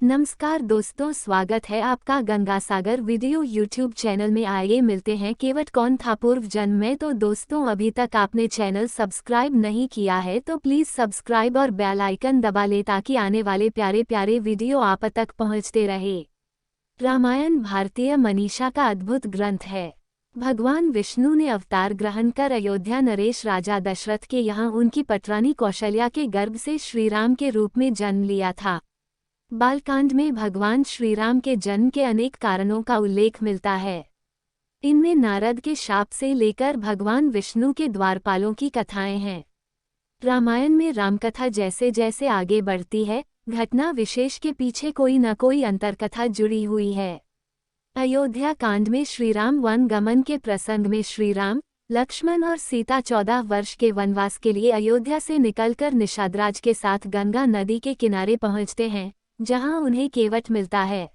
नमस्कार दोस्तों, स्वागत है आपका गंगासागर वीडियो यूट्यूब चैनल में। आइए मिलते हैं केवट कौन था पूर्व जन्म में। तो दोस्तों, अभी तक आपने चैनल सब्सक्राइब नहीं किया है तो प्लीज़ सब्सक्राइब और बेल आइकन दबा ले ताकि आने वाले प्यारे प्यारे वीडियो आप तक पहुंचते रहे। रामायण भारतीय मनीषा का अद्भुत ग्रंथ है। भगवान विष्णु ने अवतार ग्रहण कर अयोध्या नरेश राजा दशरथ के यहाँ उनकी पटरानी कौशल्या के गर्भ से श्रीराम के रूप में जन्म लिया था। बालकांड में भगवान श्रीराम के जन्म के अनेक कारणों का उल्लेख मिलता है। इनमें नारद के शाप से लेकर भगवान विष्णु के द्वारपालों की कथाएं हैं। रामायण में रामकथा जैसे जैसे आगे बढ़ती है, घटना विशेष के पीछे कोई न कोई अंतरकथा जुड़ी हुई है। अयोध्या कांड में श्रीराम वन गमन के प्रसंग में श्रीराम, लक्ष्मण और सीता 14 वर्ष के वनवास के लिए अयोध्या से निकलकर निषादराज के साथ गंगा नदी के किनारे पहुंचते हैं, जहां उन्हें केवट मिलता है।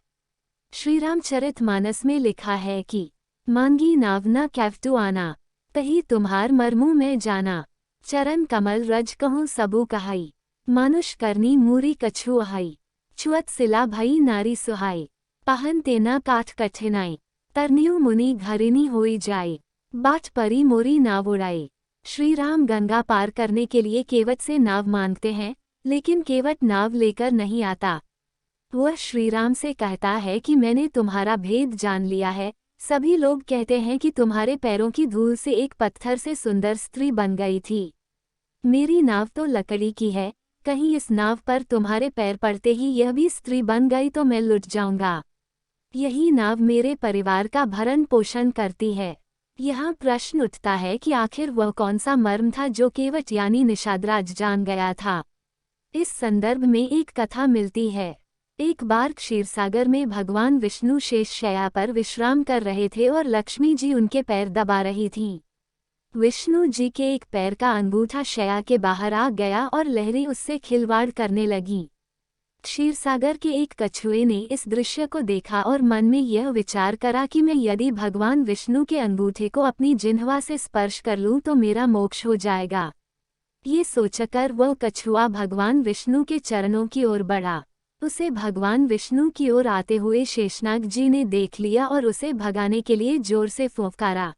श्रीरामचरितमानस में लिखा है कि मांगी नाव न कैवटू आना, तही तुम्हार मरमू में जाना, चरण कमल रज कहूँ सबू कहाई, मानुष करनी मूरी कछु अहाई, छुअत सिला भई नारी सुहाई, पहन तेना काठ कठिनाई, तरनियु मुनि घरिनी होई जाए, बाट परी मोरी नाव उड़ाई। श्रीराम गंगा पार करने के लिए केवट से नाव मांगते हैं, लेकिन केवट नाव लेकर नहीं आता। वह श्रीराम से कहता है कि मैंने तुम्हारा भेद जान लिया है। सभी लोग कहते हैं कि तुम्हारे पैरों की धूल से एक पत्थर से सुंदर स्त्री बन गई थी। मेरी नाव तो लकड़ी की है, कहीं इस नाव पर तुम्हारे पैर पड़ते ही यह भी स्त्री बन गई तो मैं लुट जाऊंगा। यही नाव मेरे परिवार का भरण पोषण करती है। यहाँ प्रश्न उठता है कि आखिर वह कौन सा मर्म था जो केवट यानी निषादराज जान गया था। इस संदर्भ में एक कथा मिलती है। एक बार क्षीरसागर में भगवान विष्णु शेष शैया पर विश्राम कर रहे थे और लक्ष्मी जी उनके पैर दबा रही थीं। विष्णु जी के एक पैर का अंगूठा शैया के बाहर आ गया और लहरें उससे खिलवाड़ करने लगीं। क्षीरसागर के एक कछुए ने इस दृश्य को देखा और मन में यह विचार करा कि मैं यदि भगवान विष्णु के अंगूठे को अपनी जिह्वा से स्पर्श कर लूं तो मेरा मोक्ष हो जाएगा। ये सोचकर वह कछुआ भगवान विष्णु के चरणों की ओर बढ़ा। उसे भगवान विष्णु की ओर आते हुए शेषनाग जी ने देख लिया और उसे भगाने के लिए जोर से फुंकारा।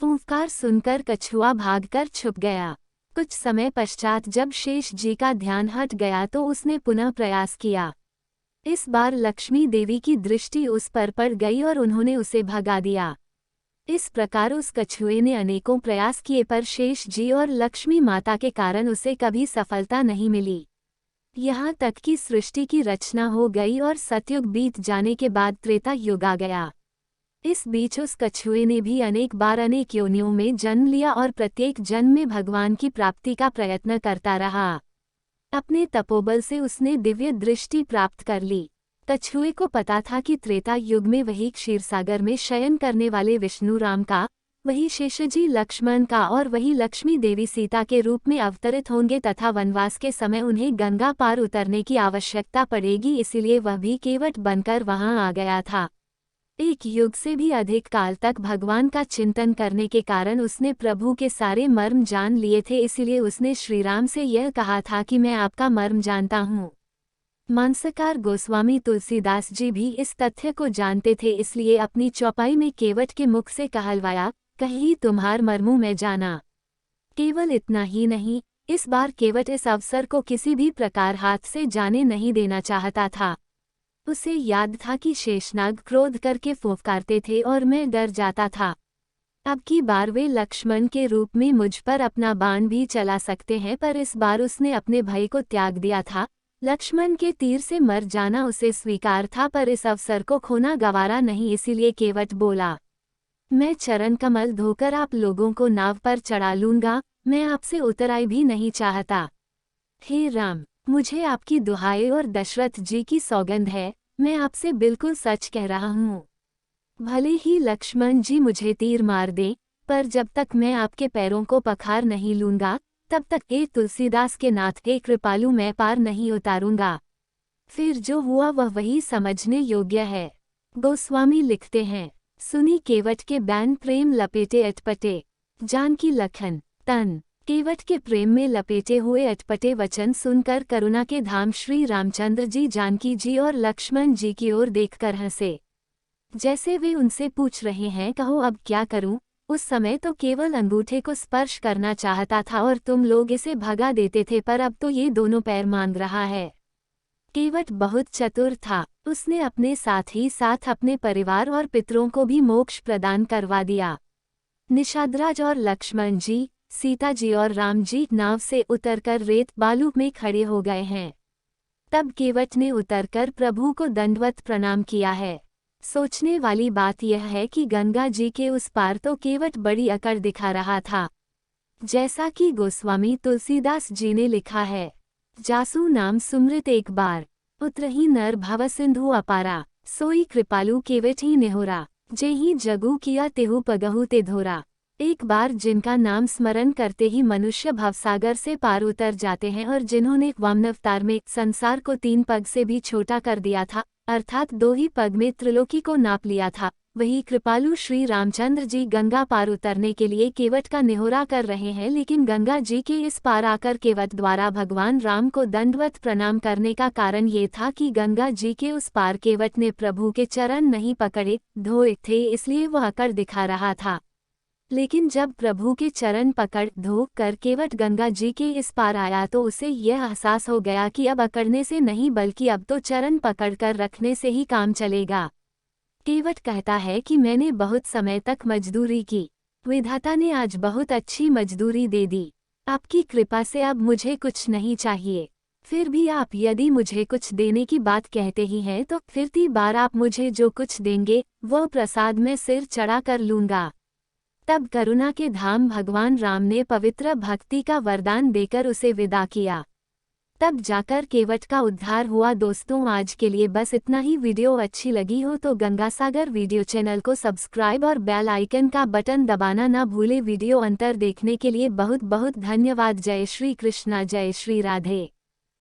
फुंकार सुनकर कछुआ भागकर छुप गया। कुछ समय पश्चात जब शेष जी का ध्यान हट गया तो उसने पुनः प्रयास किया। इस बार लक्ष्मी देवी की दृष्टि उस पर पड़ गई और उन्होंने उसे भगा दिया। इस प्रकार उस कछुए ने अनेकों प्रयास किए पर शेष जी और लक्ष्मी माता के कारण उसे कभी सफलता नहीं मिली। यहाँ तक कि सृष्टि की रचना हो गई और सतयुग बीत जाने के बाद त्रेता युग आ गया। इस बीच उस कछुए ने भी अनेक बार अनेक योनियों में जन्म लिया और प्रत्येक जन्म में भगवान की प्राप्ति का प्रयत्न करता रहा। अपने तपोबल से उसने दिव्य दृष्टि प्राप्त कर ली। कछुए को पता था कि त्रेता युग में वही क्षीरसागर में शयन करने वाले विष्णु राम का, वही शेषजी लक्ष्मण का और वही लक्ष्मी देवी सीता के रूप में अवतरित होंगे तथा वनवास के समय उन्हें गंगा पार उतरने की आवश्यकता पड़ेगी, इसीलिए वह भी केवट बनकर वहां आ गया था। एक युग से भी अधिक काल तक भगवान का चिंतन करने के कारण उसने प्रभु के सारे मर्म जान लिए थे, इसीलिए उसने श्रीराम से यह कहा था कि मैं आपका मर्म जानता हूँ। मानसकार गोस्वामी तुलसीदास जी भी इस तथ्य को जानते थे, इसलिए अपनी चौपाई में केवट के मुख से कहलवाया, कहीं तुम्हार मर्मू में जाना। केवल इतना ही नहीं, इस बार केवट इस अवसर को किसी भी प्रकार हाथ से जाने नहीं देना चाहता था। उसे याद था कि शेषनाग क्रोध करके फुफकारते थे और मैं डर जाता था। अब की बार वे लक्ष्मण के रूप में मुझ पर अपना बाण भी चला सकते हैं, पर इस बार उसने अपने भय को त्याग दिया था। लक्ष्मण के तीर से मर जाना उसे स्वीकार था, पर इस अवसर को खोना गवारा नहीं, इसीलिए केवट बोला, मैं चरण कमल धोकर आप लोगों को नाव पर चढ़ा लूंगा, मैं आपसे उतराई भी नहीं चाहता। हे राम, मुझे आपकी दुहाई और दशरथ जी की सौगंध है, मैं आपसे बिल्कुल सच कह रहा हूँ। भले ही लक्ष्मण जी मुझे तीर मार दे, पर जब तक मैं आपके पैरों को पखार नहीं लूंगा तब तक एक तुलसीदास के नाथ के कृपालु मैं पार नहीं उतारूंगा। फिर जो हुआ वह वही समझने योग्य है। गोस्वामी लिखते हैं, सुनी केवट के बैन प्रेम लपेटे अटपटे, जानकी लखन तन केवट के प्रेम में लपेटे हुए अटपटे वचन सुनकर करुणा के धाम श्री रामचंद्र जी जानकी जी और लक्ष्मण जी की ओर देखकर हंसे, जैसे वे उनसे पूछ रहे हैं, कहो अब क्या करूं? उस समय तो केवल अंगूठे को स्पर्श करना चाहता था और तुम लोग इसे भगा देते थे, पर अब तो ये दोनों पैर मांग रहा है। केवट बहुत चतुर था, उसने अपने साथ ही साथ अपने परिवार और पितरों को भी मोक्ष प्रदान करवा दिया। निषादराज और लक्ष्मण जी, सीता जी और राम जी नाव से उतरकर रेत बालू में खड़े हो गए हैं। तब केवट ने उतरकर प्रभु को दंडवत प्रणाम किया है। सोचने वाली बात यह है कि गंगा जी के उस पार तो केवट बड़ी अकड़ दिखा रहा था। जैसा कि गोस्वामी तुलसीदास जी ने लिखा है, जासु नाम सुमृत एक बार, उतरही नर भव सिंधु अपारा, सोई कृपालु केवट ही नेहोरा, जेहि जगु किया तेहु पगहु ते धोरा। एक बार जिनका नाम स्मरण करते ही मनुष्य भवसागर से पार उतर जाते हैं और जिन्होंने वामनावतार में संसार को 3 पग से भी छोटा कर दिया था, अर्थात 2 ही पग में त्रिलोकी को नाप लिया था, वही कृपालु श्री रामचंद्र जी गंगा पार उतरने के लिए केवट का निहोरा कर रहे हैं। लेकिन गंगा जी के इस पार आकर केवट द्वारा भगवान राम को दंडवत प्रणाम करने का कारण ये था कि गंगा जी के उस पार केवट ने प्रभु के चरण नहीं पकड़े धोए थे, इसलिए वह अकड़ दिखा रहा था। लेकिन जब प्रभु के चरण पकड़ धो कर केवट गंगा जी के इस पार आया तो उसे यह एहसास हो गया कि अब अकड़ने से नहीं बल्कि अब तो चरण पकड़कर रखने से ही काम चलेगा। केवट कहता है कि मैंने बहुत समय तक मजदूरी की, विधाता ने आज बहुत अच्छी मजदूरी दे दी, आपकी कृपा से अब मुझे कुछ नहीं चाहिए। फिर भी आप यदि मुझे कुछ देने की बात कहते ही हैं तो फिर 3 बार आप मुझे जो कुछ देंगे वह प्रसाद में सिर चढ़ा कर लूँगा। तब करुणा के धाम भगवान राम ने पवित्र भक्ति का वरदान देकर उसे विदा किया। तब जाकर केवट का उद्धार हुआ। दोस्तों, आज के लिए बस इतना ही। वीडियो अच्छी लगी हो तो गंगासागर वीडियो चैनल को सब्सक्राइब और बेल आइकन का बटन दबाना ना भूले। वीडियो अंतर देखने के लिए बहुत बहुत धन्यवाद। जय श्री कृष्णा, जय श्री राधे।